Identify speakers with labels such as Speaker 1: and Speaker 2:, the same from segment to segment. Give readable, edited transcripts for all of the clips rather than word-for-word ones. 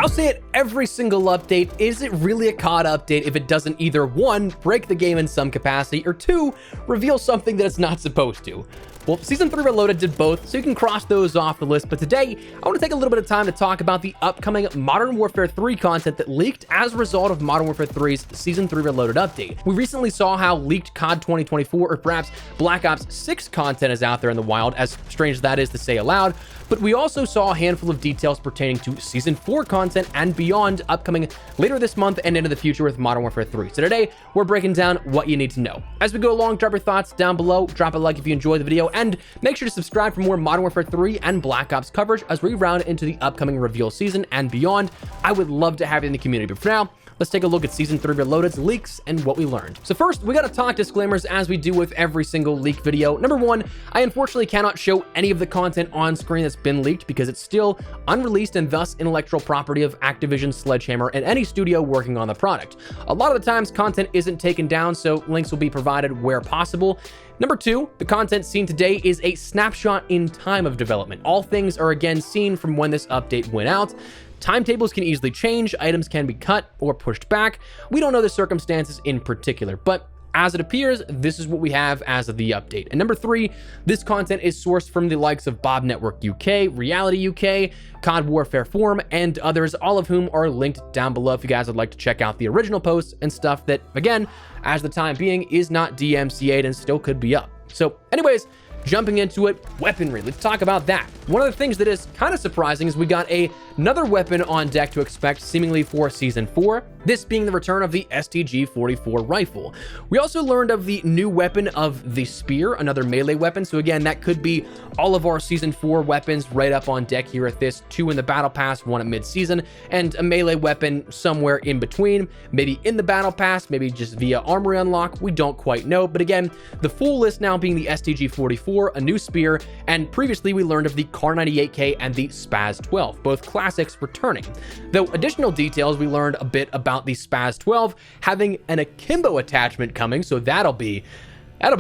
Speaker 1: I'll say it every single update. Is it really a COD update if it doesn't either one, break the game in some capacity, or two, reveal something that it's not supposed to? Well, Season 3 Reloaded did both, so you can cross those off the list. But today, I want to take a little bit of time to talk about the upcoming Modern Warfare 3 content that leaked as a result of Modern Warfare 3's Season 3 Reloaded update. We recently saw how leaked COD 2024 or perhaps Black Ops 6 content is out there in the wild, as strange as that is to say aloud. But we also saw a handful of details pertaining to Season 4 content and beyond upcoming later this month and into the future with Modern Warfare 3. So today, we're breaking down what you need to know. As we go along, drop your thoughts down below, drop a like if you enjoyed the video, and make sure to subscribe for more Modern Warfare 3 and Black Ops coverage as we round into the upcoming reveal season and beyond. I would love to have you in the community, but for now, let's take a look at Season 3 Reloaded's leaks and what we learned. So first, we gotta talk disclaimers as we do with every single leak video. Number one, I unfortunately cannot show any of the content on screen that's been leaked because it's still unreleased and thus intellectual property of Activision, Sledgehammer, and any studio working on the product. A lot of the times, content isn't taken down, so links will be provided where possible. Number two, the content seen today is a snapshot in time of development. All things are again seen from when this update went out. Timetables can easily change, items can be cut or pushed back. We don't know the circumstances in particular, but as it appears, this is what we have as of the update. And number three, this content is sourced from the likes of Bob Network UK, Reality UK, COD Warfare Forum, and others, all of whom are linked down below if you guys would like to check out the original posts and stuff that, again, as the time being, is not DMCA'd and still could be up. So anyways, jumping into it, weaponry. Let's talk about that. One of the things that is kind of surprising is we got another weapon on deck to expect seemingly for Season 4, this being the return of the STG-44 rifle. We also learned of the new weapon of the Spear, another melee weapon. So again, that could be all of our Season 4 weapons right up on deck here at this, 2 in the Battle Pass, 1 at mid-season, and a melee weapon somewhere in between, maybe in the Battle Pass, maybe just via Armory Unlock, we don't quite know. But again, the full list now being the STG-44, a new Spear, and previously we learned of the Kar98K and the Spaz 12, both classics returning. Though additional details, we learned a bit about the Spaz 12 having an akimbo attachment coming, so that'll be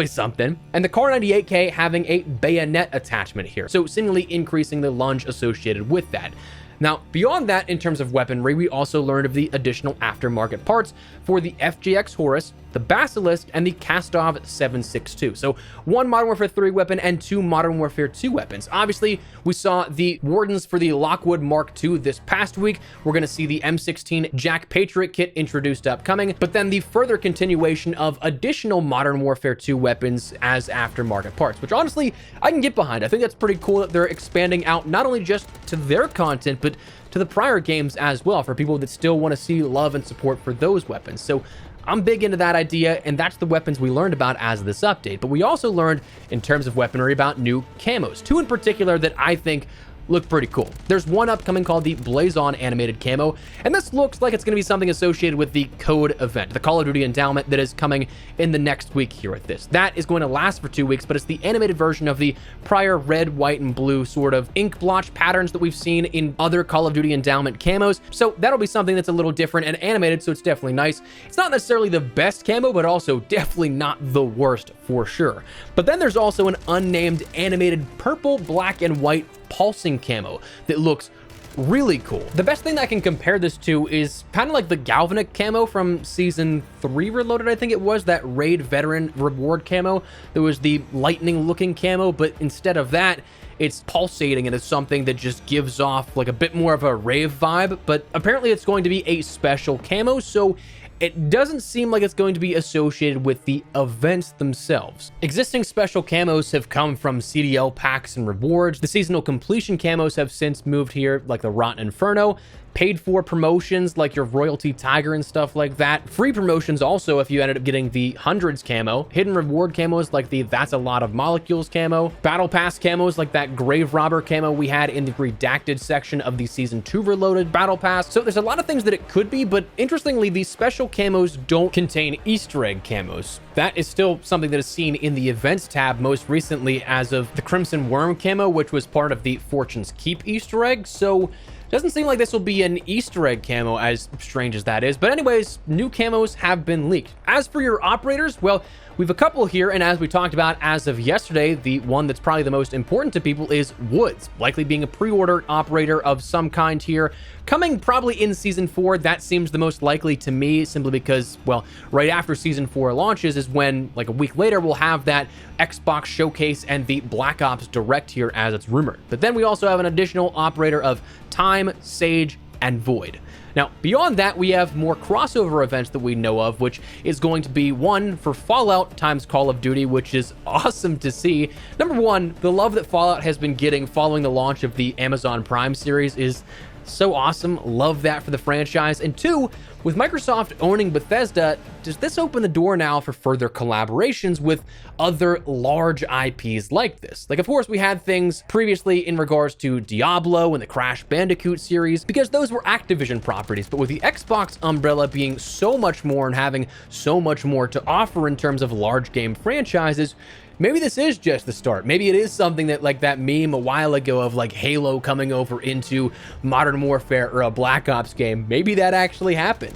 Speaker 1: something. And the Kar98K having a bayonet attachment here, so seemingly increasing the lunge associated with that. Now, beyond that, in terms of weaponry, we also learned of the additional aftermarket parts for the FGX Horus, the Basilisk, and the Kastov 762. So 1 Modern Warfare 3 weapon and 2 Modern Warfare 2 weapons. Obviously, we saw the Wardens for the Lockwood Mark II this past week. We're going to see the M16 Jack Patriot kit introduced upcoming, but then the further continuation of additional Modern Warfare 2 weapons as aftermarket parts, which honestly, I can get behind. I think that's pretty cool that they're expanding out not only just to their content, but to the prior games as well for people that still want to see love and support for those weapons. So I'm big into that idea, and that's the weapons we learned about as of this update. But we also learned, in terms of weaponry, about new camos, 2 in particular that I think look pretty cool. There's one upcoming called the Blazon animated camo, and this looks like it's going to be something associated with the Code event, the Call of Duty endowment that is coming in the next week here at this. That is going to last for 2 weeks, but it's the animated version of the prior red, white, and blue sort of ink blotch patterns that we've seen in other Call of Duty endowment camos. So that'll be something that's a little different and animated, so it's definitely nice. It's not necessarily the best camo, but also definitely not the worst for sure. But then there's also an unnamed animated purple, black, and white pulsing camo that looks really cool. The best thing that I can compare this to is kind of like the Galvanic camo from Season 3 Reloaded, I think it was, that Raid Veteran reward camo. There was the lightning looking camo, but instead of that, it's pulsating and it's something that just gives off like a bit more of a rave vibe, but apparently it's going to be a special camo, so it doesn't seem like it's going to be associated with the events themselves. Existing special camos have come from CDL packs and rewards. The seasonal completion camos have since moved here, like the Rotten Inferno. Paid for promotions like your Royalty Tiger and stuff like that. Free promotions also if you ended up getting the Hundreds camo. Hidden reward camos like the That's a Lot of Molecules camo. Battle Pass camos like that Grave Robber camo we had in the redacted section of the Season 2 Reloaded Battle Pass. So there's a lot of things that it could be, but interestingly, these special camos don't contain Easter egg camos. That is still something that is seen in the events tab most recently as of the Crimson Worm camo, which was part of the Fortune's Keep Easter egg. So doesn't seem like this will be an Easter egg camo, as strange as that is. But anyways, new camos have been leaked. As for your operators, well, We have a couple here, and as we talked about as of yesterday, the one that's probably the most important to people is Woods, likely being a pre-order operator of some kind here, coming probably in Season 4. That seems the most likely to me, simply because, well, right after Season 4 launches is when, like a week later, we'll have that Xbox showcase and the Black Ops Direct here as it's rumored. But then we also have an additional operator of Time, Sage, and Void. Now, beyond that, we have more crossover events that we know of, which is going to be one for Fallout times Call of Duty, which is awesome to see. Number one, the love that Fallout has been getting following the launch of the Amazon Prime series is so awesome. Love that for the franchise. And two, with Microsoft owning Bethesda, does this open the door now for further collaborations with other large IPs like this? Like, of course, we had things previously in regards to Diablo and the Crash Bandicoot series, because those were Activision properties. But with the Xbox umbrella being so much more and having so much more to offer in terms of large game franchises, maybe this is just the start. Maybe it is something that, like that meme a while ago of like Halo coming over into Modern Warfare or a Black Ops game. Maybe that actually happens.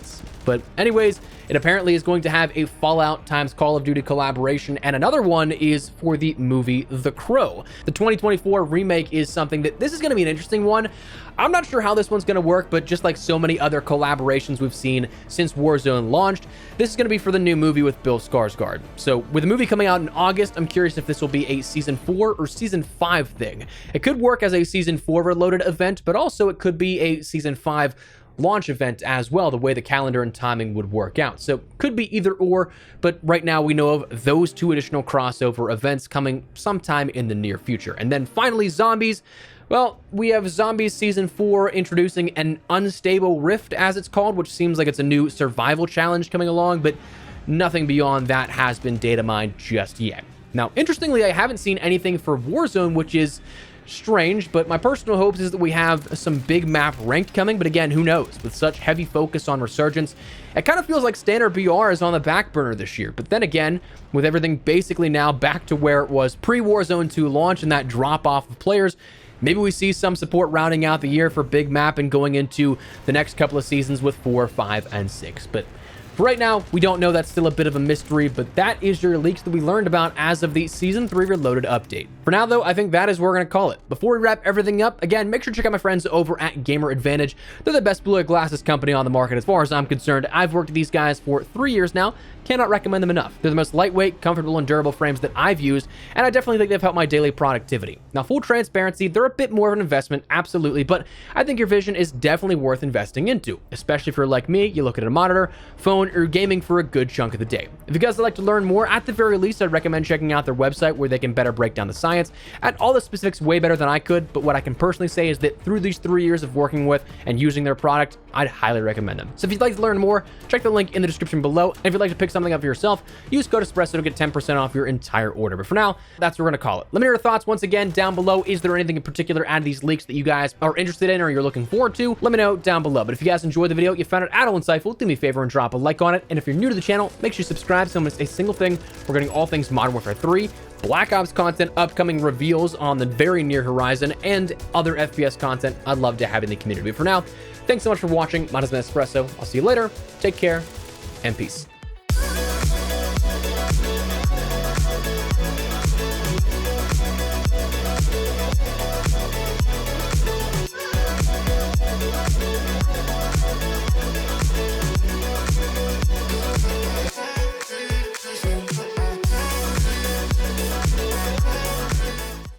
Speaker 1: But anyways, it apparently is going to have a Fallout times Call of Duty collaboration, and another one is for the movie The Crow. The 2024 remake is something that this is going to be an interesting one. I'm not sure how this one's going to work, but just like so many other collaborations we've seen since Warzone launched, this is going to be for the new movie with Bill Skarsgård. So with the movie coming out in August, I'm curious if this will be a Season 4 or Season 5 thing. It could work as a Season 4 Reloaded event, but also it could be a Season 5 launch event as well, the way the calendar and timing would work out. So could be either or, but right now we know of those two additional crossover events coming sometime in the near future. And then finally, Zombies. Well, we have Zombies Season 4 introducing an Unstable Rift, as it's called, which seems like it's a new survival challenge coming along, but nothing beyond that has been data mined just yet. Now, interestingly, I haven't seen anything for Warzone, which is strange, but my personal hopes is that we have some big map ranked coming. But again, who knows? With such heavy focus on Resurgence, it kind of feels like standard BR is on the back burner this year. But then again, with everything basically now back to where it was pre-Warzone 2 launch and that drop off of players, maybe we see some support rounding out the year for big map and going into the next couple of seasons with 4, 5, and 6. But for right now, we don't know. That's still a bit of a mystery, but that is your leaks that we learned about as of the Season 3 Reloaded update. For now, though, I think that is what we're going to call it. Before we wrap everything up, again, make sure to check out my friends over at Gamer Advantage. They're the best blue light glasses company on the market as far as I'm concerned. I've worked with these guys for 3 years now. Cannot recommend them enough. They're the most lightweight, comfortable, and durable frames that I've used, and I definitely think they've helped my daily productivity. Now, full transparency, they're a bit more of an investment, absolutely, but I think your vision is definitely worth investing into, especially if you're like me, you look at a monitor, phone, or gaming for a good chunk of the day. If you guys would like to learn more, at the very least, I'd recommend checking out their website where they can better break down the science and all the specifics way better than I could, but what I can personally say is that through these 3 years of working with and using their product, I'd highly recommend them. So if you'd like to learn more, check the link in the description below, and if you'd like to pick something up for yourself, use code Espresso to get 10% off your entire order. But for now, that's what we're going to call it. Let me know your thoughts once again down below. Is there anything in particular out of these leaks that you guys are interested in or you're looking forward to? Let me know down below. But if you guys enjoyed the video, you found it at all insightful, do me a favor and drop a like on it. And if you're new to the channel, make sure you subscribe so you don't miss a single thing regarding all things Modern Warfare 3, Black Ops content, upcoming reveals on the very near horizon, and other FPS content I'd love to have in the community. But for now, thanks so much for watching. My name is Espresso. I'll see you later. Take care and peace.